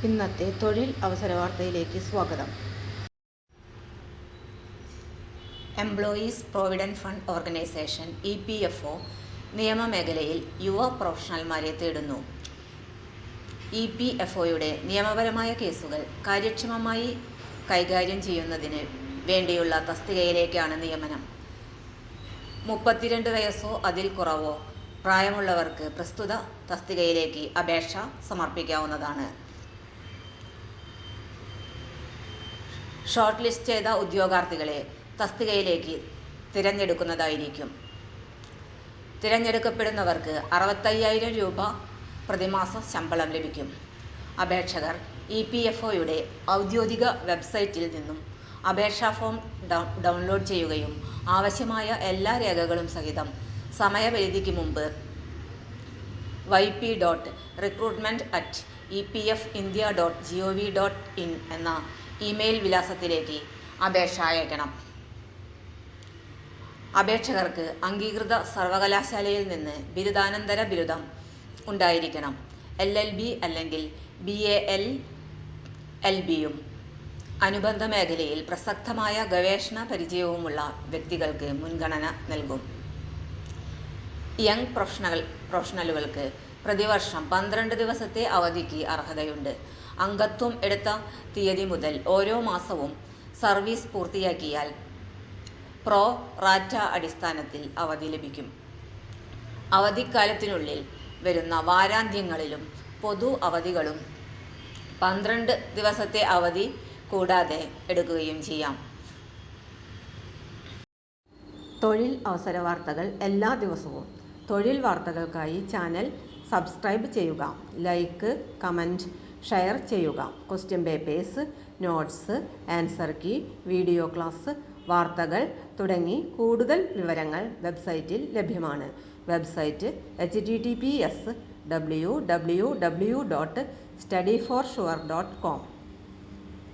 ഇന്നത്തെ തൊഴിൽ അവസര വാർത്തയിലേക്ക് സ്വാഗതം. Employees provident fund organisation (EPFO) നിയമമേഖലയിൽ യുവ പ്രൊഫഷണൽമാരെ തേടുന്നു. EPFOയുടെ നിയമപരമായ കേസുകൾ കാര്യക്ഷമമായി കൈകാര്യം ചെയ്യുന്നതിന് വേണ്ടിയുള്ള തസ്തികയിലേക്കാണ് നിയമനം. 32 വയസ്സോ അതിൽ കുറവോ പ്രായമുള്ളവർക്ക് പ്രസ്തുത തസ്തികയിലേക്ക് അപേക്ഷ സമർപ്പിക്കാവുന്നതാണ്. ഷോർട്ട് ലിസ്റ്റ് ചെയ്ത ഉദ്യോഗാർത്ഥികളെ തസ്തികയിലേക്ക് തിരഞ്ഞെടുക്കുന്നതായിരിക്കും. തിരഞ്ഞെടുക്കപ്പെടുന്നവർക്ക് 65,000 രൂപ പ്രതിമാസ ശമ്പളം ലഭിക്കും. അപേക്ഷകർ EPFOയുടെ ഔദ്യോഗിക വെബ്സൈറ്റിൽ നിന്നും അപേക്ഷാ ഫോം ഡൗൺലോഡ് ചെയ്യുകയും ആവശ്യമായ എല്ലാ രേഖകളും സഹിതം സമയപരിധിക്ക് മുമ്പ് yp.recruitment@epfindia.gov.in എന്ന ഇമെയിൽ വിലാസത്തിലേക്ക് അപേക്ഷ അയക്കണം. അപേക്ഷകർക്ക് അംഗീകൃത സർവകലാശാലയിൽ നിന്ന് ബിരുദാനന്തര ബിരുദം ഉണ്ടായിരിക്കണം. LLB അല്ലെങ്കിൽ BAL-LBയും അനുബന്ധ മേഖലയിൽ പ്രസക്തമായ ഗവേഷണ പരിചയവുമുള്ള വ്യക്തികൾക്ക് മുൻഗണന നൽകും. യങ് പ്രൊഫഷണലുകൾക്ക് പ്രതിവർഷം 12 ദിവസത്തെ അവധിക്ക് അർഹതയുണ്ട്. അംഗത്വം എടുത്ത തീയതി മുതൽ ഓരോ മാസവും സർവീസ് പൂർത്തിയാക്കിയാൽ പ്രോ റാറ്റ അടിസ്ഥാനത്തിൽ അവധി ലഭിക്കും. അവധിക്കാലത്തിനുള്ളിൽ വരുന്ന വാരാന്ത്യങ്ങളിലും പൊതു അവധികളും 12 ദിവസത്തെ അവധി കൂടാതെ എടുക്കുകയും ചെയ്യാം. തൊഴിൽ അവസര വാർത്തകൾ എല്ലാ ദിവസവും. തൊഴിൽ വാർത്തകൾക്കായി ചാനൽ സബ്സ്ക്രൈബ് ചെയ്യുക. ലൈക്ക്, കമൻറ്റ്, ഷെയർ ചെയ്യുക. Question papers, notes, answer key, video class, വാർത്തകൾ തുടങ്ങി കൂടുതൽ വിവരങ്ങൾ വെബ്സൈറ്റിൽ ലഭ്യമാണ്. Website https://www.studyforsure.com